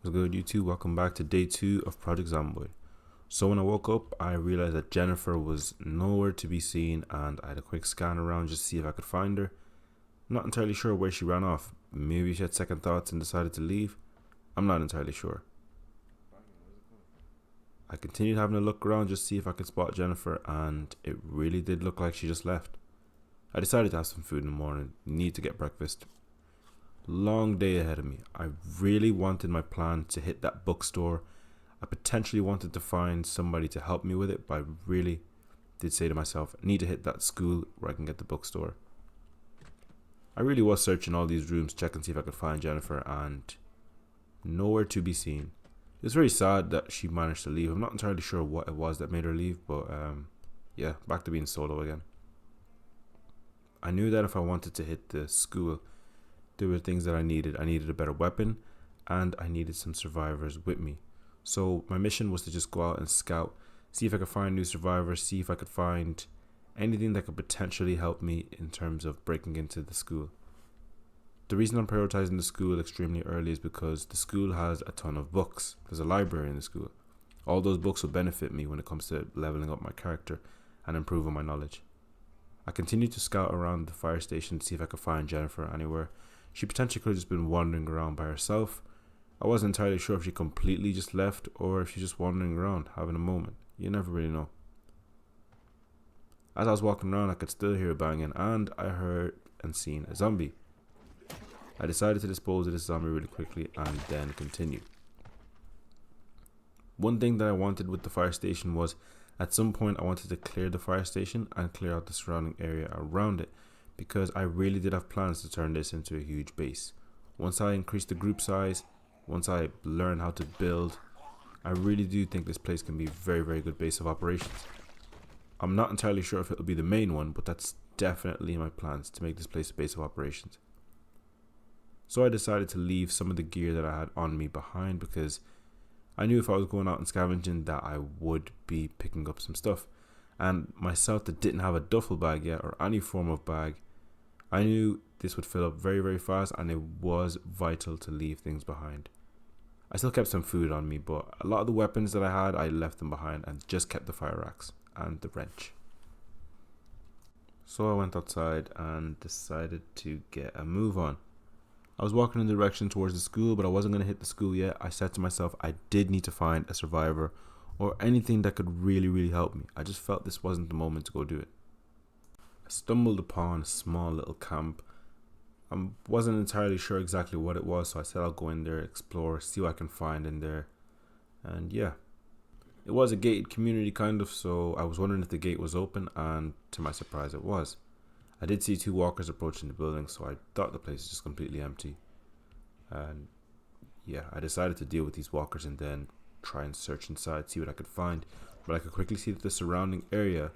What's good, YouTube? Welcome back to day 2 of Project Zomboid. So when I woke up, I realized that Jennifer was nowhere to be seen, and I had a quick scan around just to see if I could find her. I'm not entirely sure where she ran off. Maybe she had second thoughts and decided to leave. I'm not entirely sure. I continued having a look around just to see if I could spot Jennifer, and it really did look like she just left. I decided to have some food in the morning, need to get breakfast. Long day ahead of me. I really wanted my plan to hit that bookstore. I potentially wanted to find somebody to help me with it, but I really did say to myself, I need to hit that school where I can get the bookstore. I really was searching all these rooms, checking to see if I could find Jennifer, and nowhere to be seen. It's very sad that she managed to leave. I'm not entirely sure what it was that made her leave, but yeah, back to being solo again. I knew that if I wanted to hit the school, there were things that I needed. I needed a better weapon, and I needed some survivors with me. So my mission was to just go out and scout, see if I could find new survivors, see if I could find anything that could potentially help me in terms of breaking into the school. The reason I'm prioritizing the school extremely early is because the school has a ton of books. There's a library in the school. All those books will benefit me when it comes to leveling up my character and improving my knowledge. I continued to scout around the fire station to see if I could find Jennifer anywhere. She potentially could have just been wandering around by herself. I wasn't entirely sure if she completely just left or if she's just wandering around having a moment. You never really know. As I was walking around, I could still hear a banging, and I heard and seen a zombie. I decided to dispose of this zombie really quickly and then continue. One thing that I wanted with the fire station was, at some point I wanted to clear the fire station and clear out the surrounding area around it, because I really did have plans to turn this into a huge base. Once I increase the group size, once I learn how to build, I really do think this place can be a very, very good base of operations. I'm not entirely sure if it'll be the main one, but that's definitely my plans, to make this place a base of operations. So I decided to leave some of the gear that I had on me behind, because I knew if I was going out and scavenging that I would be picking up some stuff. And myself that didn't have a duffel bag yet or any form of bag, I knew this would fill up very, very fast, and it was vital to leave things behind. I still kept some food on me, but a lot of the weapons that I had, I left them behind and just kept the fire axe and the wrench. So I went outside and decided to get a move on. I was walking in the direction towards the school, but I wasn't going to hit the school yet. I said to myself, I did need to find a survivor or anything that could really, really help me. I just felt this wasn't the moment to go do it. I stumbled upon a small little camp. I wasn't entirely sure exactly what it was, so I said I'll go in there, explore, see what I can find in there. And yeah, it was a gated community kind of, so I was wondering if the gate was open, and to my surprise it was. I did see 2 walkers approaching the building, so I thought the place was just completely empty. And yeah, I decided to deal with these walkers and then try and search inside, see what I could find. But I could quickly see that the surrounding area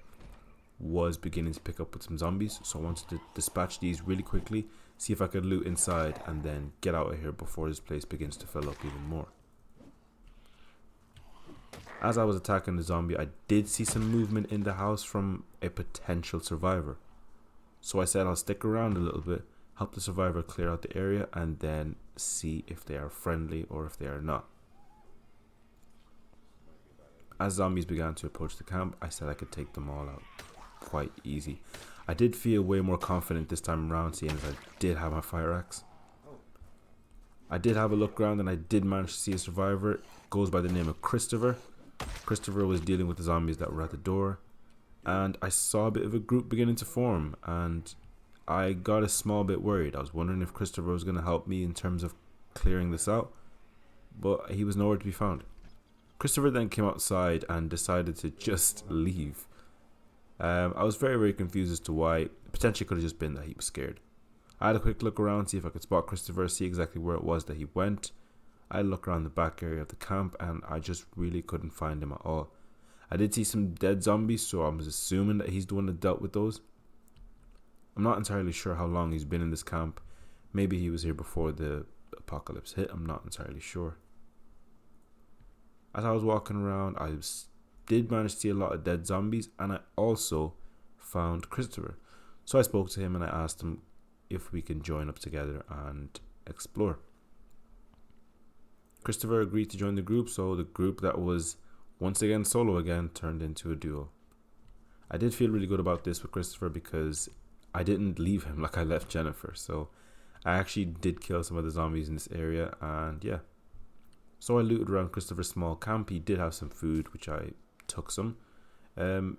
was beginning to pick up with some zombies, so I wanted to dispatch these really quickly, see if I could loot inside, and then get out of here before this place begins to fill up even more. As I was attacking the zombie, I did see some movement in the house from a potential survivor. So I said I'll stick around a little bit, help the survivor clear out the area, and then see if they are friendly or if they are not. As zombies began to approach the camp, I said I could take them all out quite easy. I did feel way more confident this time around, seeing as I did have my fire axe. I did have a look around and I did manage to see a survivor. It goes by the name of Christopher. Christopher was dealing with the zombies that were at the door, and I saw a bit of a group beginning to form, and I got a small bit worried. I was wondering if Christopher was going to help me in terms of clearing this out, but he was nowhere to be found. Christopher then came outside and decided to just leave. I was very, very confused as to why. It potentially could have just been that he was scared. I had a quick look around, see if I could spot Christopher, see exactly where it was that he went. I looked around the back area of the camp, and I just really couldn't find him at all. I did see some dead zombies, so I was assuming that he's the one that dealt with those. I'm not entirely sure how long he's been in this camp. Maybe he was here before the apocalypse hit. I'm not entirely sure. As I was walking around, I did manage to see a lot of dead zombies, and I also found Christopher. So I spoke to him and I asked him if we can join up together and explore. Christopher agreed to join the group, so the group that was once again solo again turned into a duo. I did feel really good about this with Christopher because I didn't leave him like I left Jennifer, so I actually did kill some of the zombies in this area, and yeah. So I looted around Christopher's small camp. He did have some food, which I took some. It'll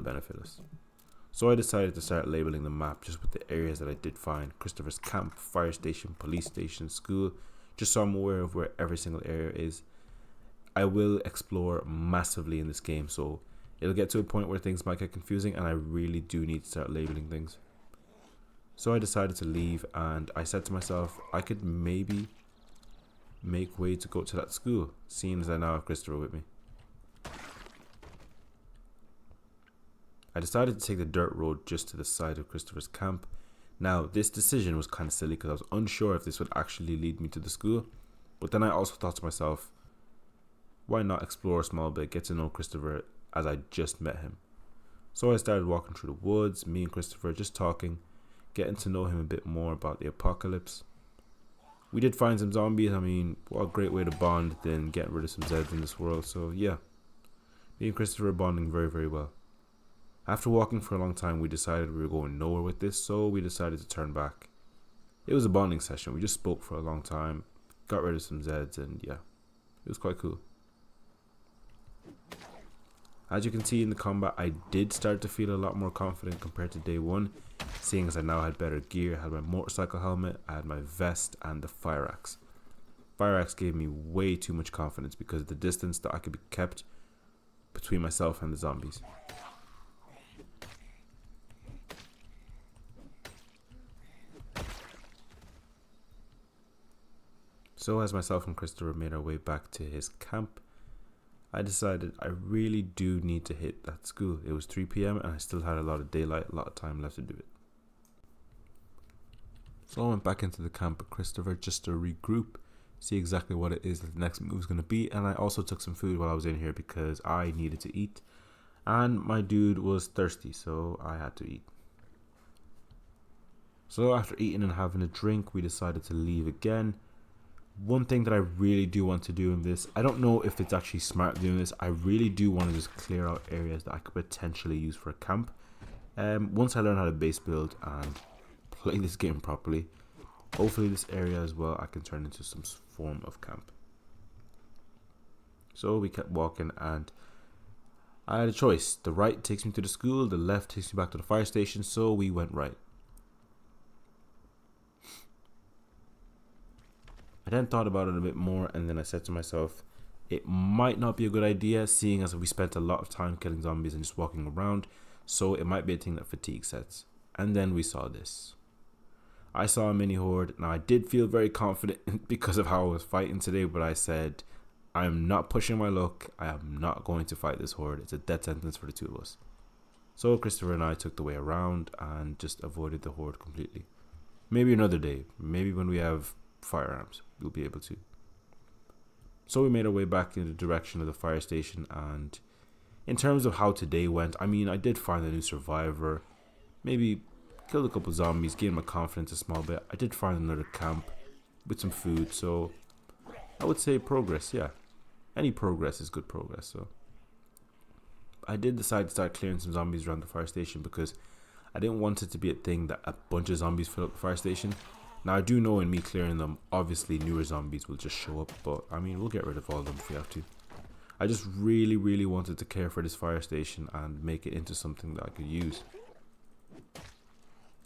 benefit us. So I decided to start labeling the map just with the areas that I did find. Christopher's camp, fire station, police station, school, just so I'm aware of where every single area is. I will explore massively in this game, so it'll get to a point where things might get confusing and I really do need to start labeling things. So I decided to leave, and I said to myself I could maybe make way to go to that school, seeing as I now have Christopher with me. I decided to take the dirt road just to the side of Christopher's camp. Now, this decision was kind of silly because I was unsure if this would actually lead me to the school. But then I also thought to myself, why not explore a small bit, get to know Christopher as I just met him. So I started walking through the woods, me and Christopher just talking, getting to know him a bit more about the apocalypse. We did find some zombies. What a great way to bond than getting rid of some Zeds in this world. So yeah, me and Christopher are bonding very, very well. After walking for a long time, we decided we were going nowhere with this, so we decided to turn back. It was a bonding session. We just spoke for a long time, got rid of some Zeds, and yeah, it was quite cool. As you can see in the combat, I did start to feel a lot more confident compared to day one, seeing as I now had better gear. I had my motorcycle helmet, I had my vest, and the fire axe. Fire axe gave me way too much confidence because of the distance that I could be kept between myself and the zombies. So as myself and Christopher made our way back to his camp, I decided I really do need to hit that school. It was 3 p.m. and I still had a lot of daylight, a lot of time left to do it. So I went back into the camp with Christopher just to regroup, see exactly what it is that the next move is going to be, and I also took some food while I was in here because I needed to eat, and my dude was thirsty, so I had to eat. So after eating and having a drink, we decided to leave again. One thing that I really do want to do in this, I don't know if it's actually smart doing this, I really do want to just clear out areas that I could potentially use for a camp. Once I learn how to base build and play this game properly, hopefully this area as well I can turn into some form of camp. So we kept walking and I had a choice. The right takes me to the school, the left takes me back to the fire station, so we went right. I then thought about it a bit more, and then I said to myself, it might not be a good idea, seeing as we spent a lot of time killing zombies and just walking around, so it might be a thing that fatigue sets. And then we saw this. I saw a mini horde. Now I did feel very confident because of how I was fighting today, but I said, I'm not pushing my luck, I am not going to fight this horde, it's a death sentence for the two of us. So Christopher and I took the way around and just avoided the horde completely. Maybe another day, maybe when we have firearms, we'll be able to. So we made our way back in the direction of the fire station, and in terms of how today went, I did find a new survivor, maybe killed a couple zombies, gained my confidence a small bit. I did find another camp with some food, so I would say progress. Yeah, any progress is good progress. So I did decide to start clearing some zombies around the fire station because I didn't want it to be a thing that a bunch of zombies fill up the fire station. Now I do know in me clearing them, obviously newer zombies will just show up, but we'll get rid of all of them if we have to. I just really, really wanted to care for this fire station and make it into something that I could use.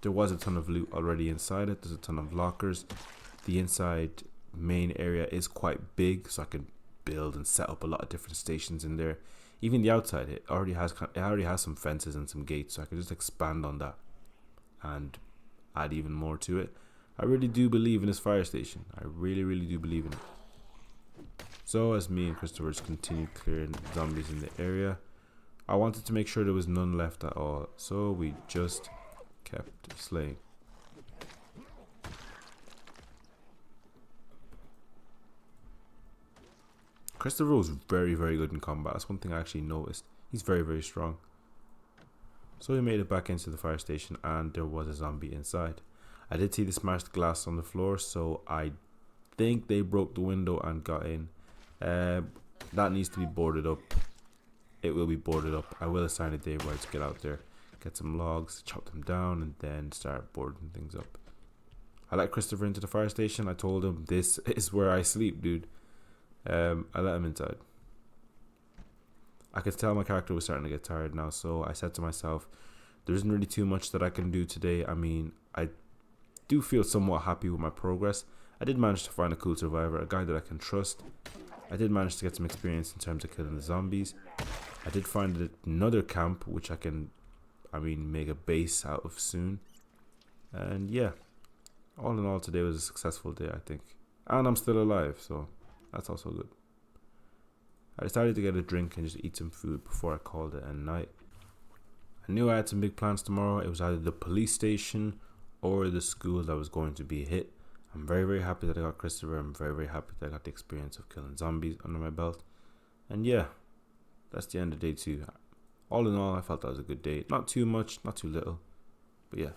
There was a ton of loot already inside it, there's a ton of lockers. The inside main area is quite big, so I could build and set up a lot of different stations in there. Even the outside, it already has some fences and some gates, so I could just expand on that and add even more to it. I really do believe in this fire station. I really, really do believe in it. So as me and Christopher just continued clearing zombies in the area, I wanted to make sure there was none left at all. So we just kept slaying. Christopher was very, very good in combat. That's one thing I actually noticed. He's very, very strong. So we made it back into the fire station and there was a zombie inside. I did see the smashed glass on the floor, so I think they broke the window and got in. That needs to be boarded up. It will be boarded up. I will assign a day where to get out there, get some logs, chop them down, and then start boarding things up. I let Christopher into the fire station. I told him, this is where I sleep, dude. I let him inside. I could tell my character was starting to get tired now, so I said to myself, there isn't really too much that I can do today. I mean, I do feel somewhat happy with my progress. I did manage to find a cool survivor, a guy that I can trust. I did manage to get some experience in terms of killing the zombies. I did find another camp, which I can, make a base out of soon. And yeah, all in all, today was a successful day, I think. And I'm still alive, so that's also good. I decided to get a drink and just eat some food before I called it a night. I knew I had some big plans tomorrow. It was either the police station or the school that was going to be hit. I'm very, very happy that I got Christopher. I'm very, very happy that I got the experience of killing zombies under my belt. And yeah, that's the end of day 2. All in all, I felt that was a good day. Not too much, not too little. But yeah.